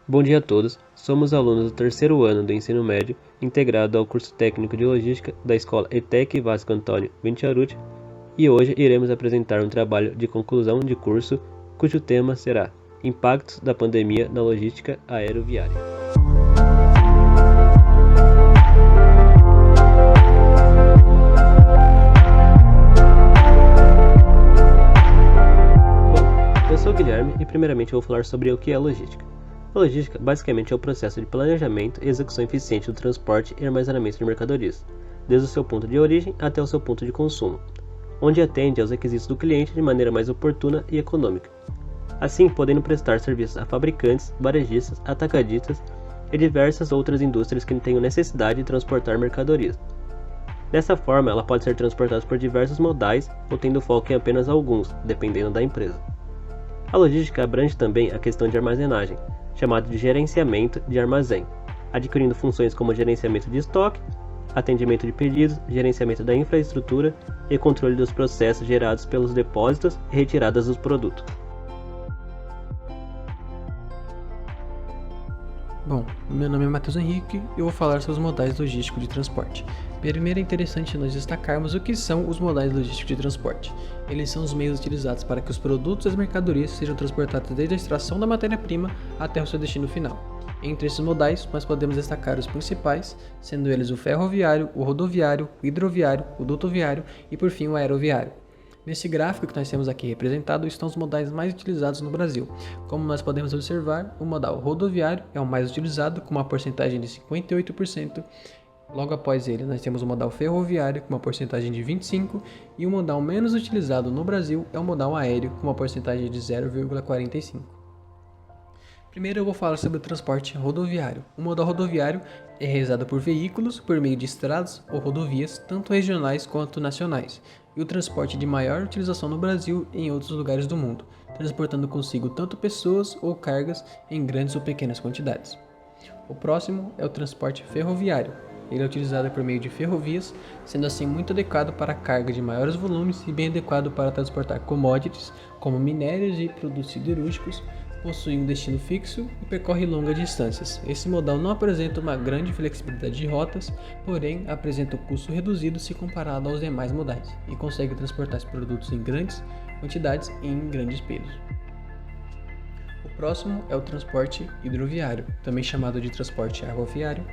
Bom dia a todos, somos alunos do terceiro ano do ensino médio, integrado ao curso técnico de logística da escola ETEC Vasco Antônio Vinciarucci, e hoje iremos apresentar um trabalho de conclusão de curso, cujo tema será Impactos da Pandemia na Logística Aeroviária. Bom, eu sou o Guilherme e primeiramente vou falar sobre o que é logística. A logística, basicamente, é o processo de planejamento e execução eficiente do transporte e armazenamento de mercadorias, desde o seu ponto de origem até o seu ponto de consumo, onde atende aos requisitos do cliente de maneira mais oportuna e econômica, assim podendo prestar serviços a fabricantes, varejistas, atacadistas e diversas outras indústrias que tenham necessidade de transportar mercadorias. Dessa forma, ela pode ser transportada por diversos modais ou tendo foco em apenas alguns, dependendo da empresa. A logística abrange também a questão de armazenagem, chamado de gerenciamento de armazém, adquirindo funções como gerenciamento de estoque, atendimento de pedidos, gerenciamento da infraestrutura e controle dos processos gerados pelos depósitos e retiradas dos produtos. Bom, meu nome é Matheus Henrique e eu vou falar sobre os modais logísticos de transporte. Primeiro é interessante nós destacarmos o que são os modais logísticos de transporte. Eles são os meios utilizados para que os produtos e as mercadorias sejam transportados desde a extração da matéria-prima até o seu destino final. Entre esses modais, nós podemos destacar os principais, sendo eles o ferroviário, o rodoviário, o hidroviário, o dutoviário e, por fim, o aeroviário. Nesse gráfico que nós temos aqui representado estão os modais mais utilizados no Brasil. Como nós podemos observar, o modal rodoviário é o mais utilizado, com uma porcentagem de 58%. Logo após ele, nós temos o modal ferroviário, com uma porcentagem de 25%, e o modal menos utilizado no Brasil é o modal aéreo, com uma porcentagem de 0,45%. Primeiro eu vou falar sobre o transporte rodoviário. O modal rodoviário é realizado por veículos por meio de estradas ou rodovias, tanto regionais quanto nacionais, e o transporte de maior utilização no Brasil e em outros lugares do mundo, transportando consigo tanto pessoas ou cargas em grandes ou pequenas quantidades. O próximo é o transporte ferroviário. Ele é utilizado por meio de ferrovias, sendo assim muito adequado para carga de maiores volumes e bem adequado para transportar commodities, como minérios e produtos siderúrgicos, possui um destino fixo e percorre longas distâncias. Esse modal não apresenta uma grande flexibilidade de rotas, porém apresenta um custo reduzido se comparado aos demais modais e consegue transportar os produtos em grandes quantidades e em grandes pesos. O próximo é o transporte hidroviário, também chamado de transporte agroviário.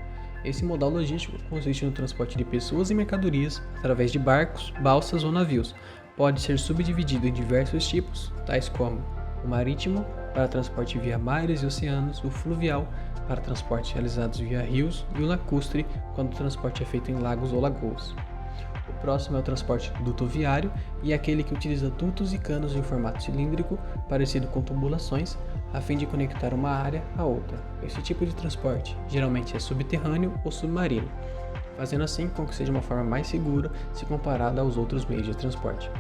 Esse modal logístico consiste no transporte de pessoas e mercadorias através de barcos, balsas ou navios. Pode ser subdividido em diversos tipos, tais como o marítimo, para transporte via mares e oceanos, o fluvial, para transportes realizados via rios, e o lacustre, quando o transporte é feito em lagos ou lagoas. O próximo é o transporte dutoviário, e é aquele que utiliza dutos e canos em formato cilíndrico, parecido com tubulações, a fim de conectar uma área a outra. Esse tipo de transporte geralmente é subterrâneo ou submarino, fazendo assim com que seja uma forma mais segura se comparada aos outros meios de transporte.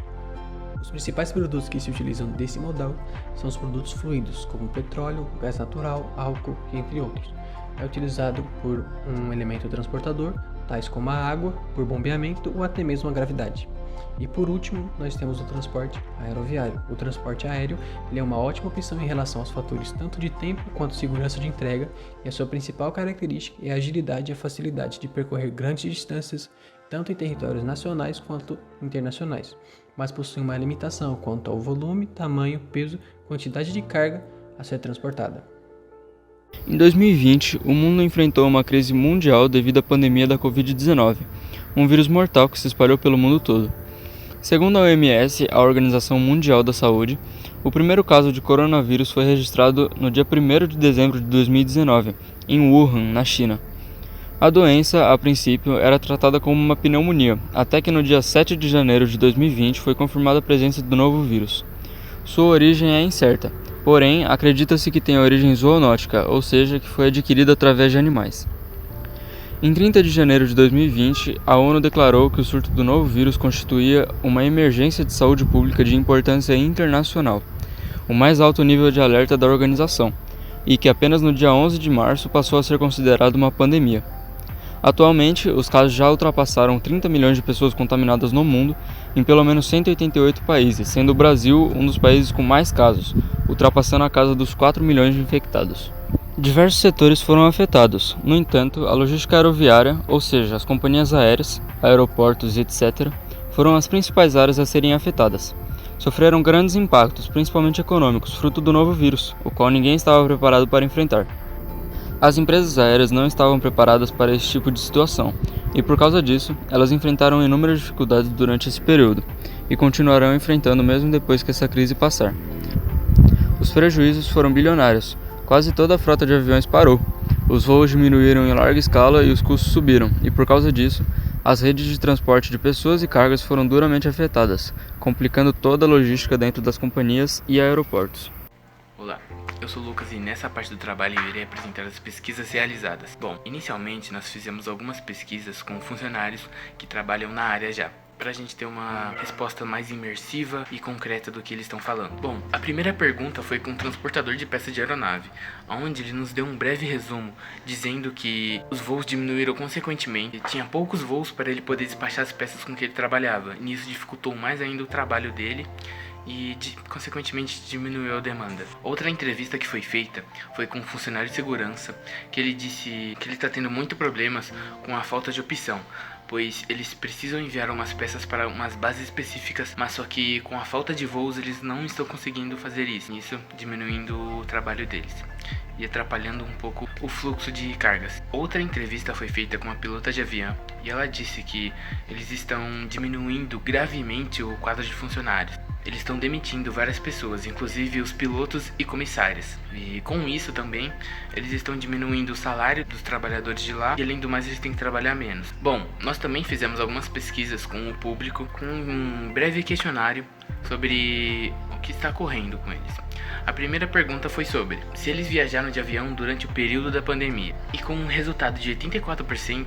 Os principais produtos que se utilizam desse modal são os produtos fluidos, como petróleo, gás natural, álcool, entre outros. É utilizado por um elemento transportador, tais como a água, por bombeamento ou até mesmo a gravidade. E por último, nós temos o transporte aeroviário. O transporte aéreo ele é uma ótima opção em relação aos fatores tanto de tempo quanto segurança de entrega, e a sua principal característica é a agilidade e a facilidade de percorrer grandes distâncias, tanto em territórios nacionais quanto internacionais, mas possui uma limitação quanto ao volume, tamanho, peso, quantidade de carga a ser transportada. Em 2020, o mundo enfrentou uma crise mundial devido à pandemia da Covid-19, um vírus mortal que se espalhou pelo mundo todo. Segundo a OMS, a Organização Mundial da Saúde, o primeiro caso de coronavírus foi registrado no dia 1º de dezembro de 2019, em Wuhan, na China. A doença, a princípio, era tratada como uma pneumonia, até que no dia 7 de janeiro de 2020 foi confirmada a presença do novo vírus. Sua origem é incerta, porém acredita-se que tem origem zoonótica, ou seja, que foi adquirida através de animais. Em 30 de janeiro de 2020, a ONU declarou que o surto do novo vírus constituía uma emergência de saúde pública de importância internacional, o mais alto nível de alerta da organização, e que apenas no dia 11 de março passou a ser considerado uma pandemia. Atualmente, os casos já ultrapassaram 30 milhões de pessoas contaminadas no mundo, em pelo menos 188 países, sendo o Brasil um dos países com mais casos, ultrapassando a casa dos 4 milhões de infectados. Diversos setores foram afetados. No entanto, a logística aeroviária, ou seja, as companhias aéreas, aeroportos e etc., foram as principais áreas a serem afetadas. Sofreram grandes impactos, principalmente econômicos, fruto do novo vírus, o qual ninguém estava preparado para enfrentar. As empresas aéreas não estavam preparadas para esse tipo de situação, e por causa disso, elas enfrentaram inúmeras dificuldades durante esse período, e continuarão enfrentando mesmo depois que essa crise passar. Os prejuízos foram bilionários, quase toda a frota de aviões parou, os voos diminuíram em larga escala e os custos subiram, e por causa disso, as redes de transporte de pessoas e cargas foram duramente afetadas, complicando toda a logística dentro das companhias e aeroportos. Olá, eu sou o Lucas e nessa parte do trabalho eu irei apresentar as pesquisas realizadas. Bom, inicialmente nós fizemos algumas pesquisas com funcionários que trabalham na área já, para a gente ter uma resposta mais imersiva e concreta do que eles estão falando. Bom, a primeira pergunta foi com um transportador de peças de aeronave, onde ele nos deu um breve resumo, dizendo que os voos diminuíram consequentemente, tinha poucos voos para ele poder despachar as peças com que ele trabalhava, e isso dificultou mais ainda o trabalho dele, e consequentemente diminuiu a demanda. Outra entrevista que foi feita foi com um funcionário de segurança, que ele disse que ele está tendo muitos problemas com a falta de opção, pois eles precisam enviar umas peças para umas bases específicas, mas só que com a falta de voos eles não estão conseguindo fazer isso diminuindo o trabalho deles e atrapalhando um pouco o fluxo de cargas. Outra entrevista foi feita com uma pilota de avião e ela disse que eles estão diminuindo gravemente o quadro de funcionários. Eles estão demitindo várias pessoas, inclusive os pilotos e comissários. E com isso também, eles estão diminuindo o salário dos trabalhadores de lá e além do mais eles têm que trabalhar menos. Bom, nós também fizemos algumas pesquisas com o público, com um breve questionário sobre o que está ocorrendo com eles. A primeira pergunta foi sobre se eles viajaram de avião durante o período da pandemia. E com um resultado de 84%,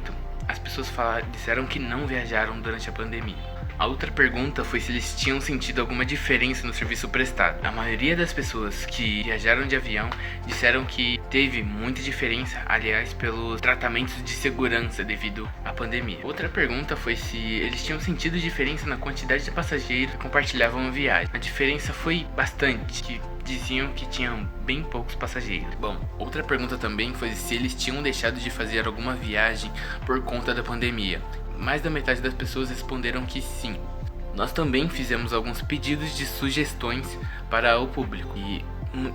as pessoas disseram que não viajaram durante a pandemia. A outra pergunta foi se eles tinham sentido alguma diferença no serviço prestado. A maioria das pessoas que viajaram de avião disseram que teve muita diferença, aliás, pelos tratamentos de segurança devido à pandemia. Outra pergunta foi se eles tinham sentido diferença na quantidade de passageiros que compartilhavam a viagem. A diferença foi bastante, que diziam que tinham bem poucos passageiros. Bom, outra pergunta também foi se eles tinham deixado de fazer alguma viagem por conta da pandemia. Mais da metade das pessoas responderam que sim. Nós também fizemos alguns pedidos de sugestões para o público e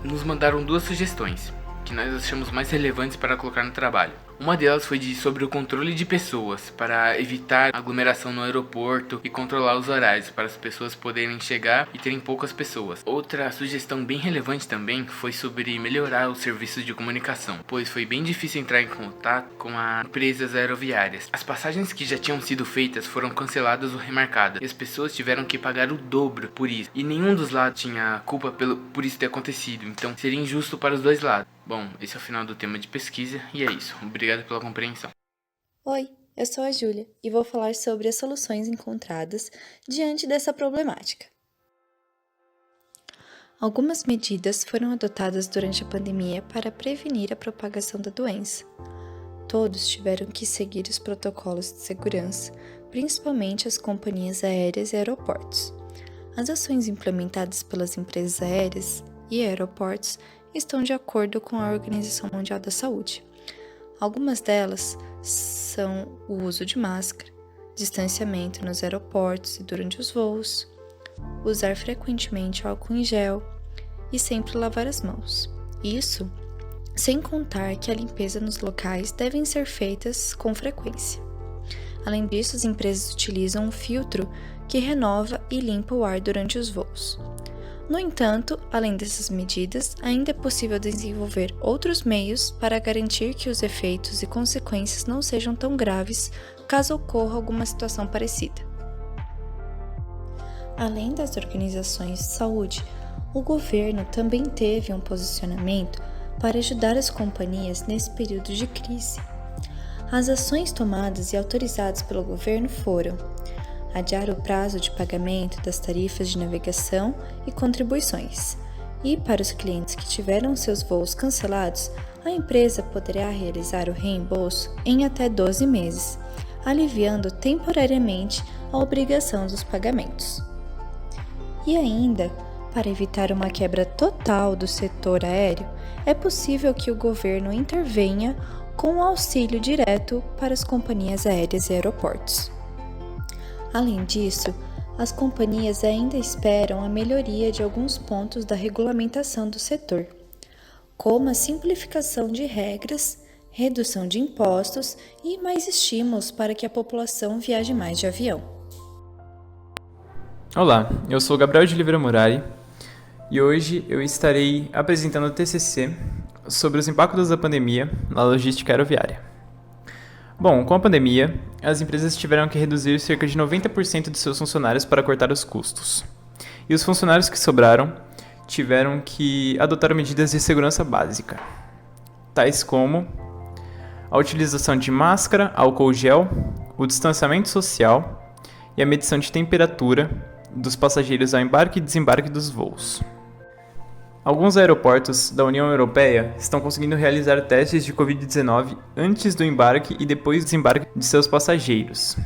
nos mandaram 2 sugestões que nós achamos mais relevantes para colocar no trabalho. Uma delas foi sobre o controle de pessoas, para evitar aglomeração no aeroporto e controlar os horários, para as pessoas poderem chegar e terem poucas pessoas. Outra sugestão bem relevante também foi sobre melhorar os serviços de comunicação, pois foi bem difícil entrar em contato com as empresas aeroviárias. As passagens que já tinham sido feitas foram canceladas ou remarcadas, e as pessoas tiveram que pagar o dobro por isso. E nenhum dos lados tinha culpa por isso ter acontecido, então seria injusto para os dois lados. Bom, esse é o final do tema de pesquisa e é isso. Obrigado pela compreensão. Oi, eu sou a Júlia e vou falar sobre as soluções encontradas diante dessa problemática. Algumas medidas foram adotadas durante a pandemia para prevenir a propagação da doença. Todos tiveram que seguir os protocolos de segurança, principalmente as companhias aéreas e aeroportos. As ações implementadas pelas empresas aéreas e aeroportos estão de acordo com a Organização Mundial da Saúde. Algumas delas são o uso de máscara, distanciamento nos aeroportos e durante os voos, usar frequentemente álcool em gel e sempre lavar as mãos. Isso sem contar que a limpeza nos locais devem ser feitas com frequência. Além disso, as empresas utilizam um filtro que renova e limpa o ar durante os voos. No entanto, além dessas medidas, ainda é possível desenvolver outros meios para garantir que os efeitos e consequências não sejam tão graves caso ocorra alguma situação parecida. Além das organizações de saúde, o governo também teve um posicionamento para ajudar as companhias nesse período de crise. As ações tomadas e autorizadas pelo governo foram adiar o prazo de pagamento das tarifas de navegação e contribuições. E para os clientes que tiveram seus voos cancelados, a empresa poderá realizar o reembolso em até 12 meses, aliviando temporariamente a obrigação dos pagamentos. E ainda, Para evitar uma quebra total do setor aéreo, é possível que o governo intervenha com um auxílio direto para as companhias aéreas e aeroportos. Além disso, as companhias ainda esperam a melhoria de alguns pontos da regulamentação do setor, como a simplificação de regras, redução de impostos e mais estímulos para que a população viaje mais de avião. Olá, eu sou Gabriel de Oliveira Murari e hoje eu estarei apresentando o TCC sobre os impactos da pandemia na logística aeroviária. Bom, com a pandemia, as empresas tiveram que reduzir cerca de 90% de seus funcionários para cortar os custos. E os funcionários que sobraram tiveram que adotar medidas de segurança básica, tais como a utilização de máscara, álcool gel, o distanciamento social e a medição de temperatura dos passageiros ao embarque e desembarque dos voos. Alguns aeroportos da União Europeia estão conseguindo realizar testes de Covid-19 antes do embarque e depois do desembarque de seus passageiros.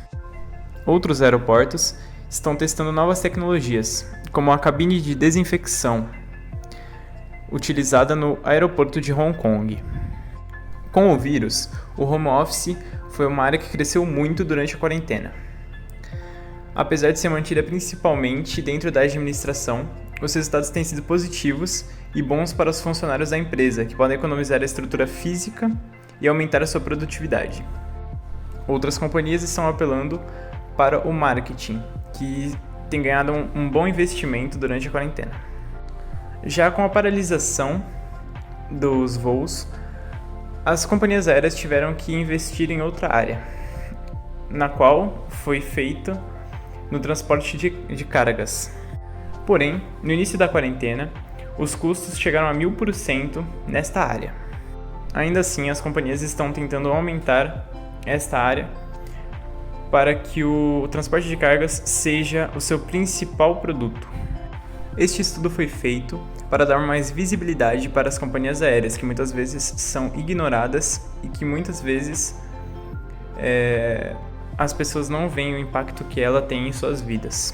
Outros aeroportos estão testando novas tecnologias, como a cabine de desinfecção, utilizada no aeroporto de Hong Kong. Com o vírus, o home office foi uma área que cresceu muito durante a quarentena. Apesar de ser mantida principalmente dentro da administração, os resultados têm sido positivos e bons para os funcionários da empresa, que podem economizar a estrutura física e aumentar a sua produtividade. Outras companhias estão apelando para o marketing, que tem ganhado um bom investimento durante a quarentena. Já com a paralisação dos voos, as companhias aéreas tiveram que investir em outra área, na qual foi feito no transporte de cargas. Porém, no início da quarentena, os custos chegaram a 1000% nesta área. Ainda assim, as companhias estão tentando aumentar esta área para que o transporte de cargas seja o seu principal produto. Este estudo foi feito para dar mais visibilidade para as companhias aéreas, que muitas vezes são ignoradas e que muitas vezes as pessoas não veem o impacto que ela tem em suas vidas.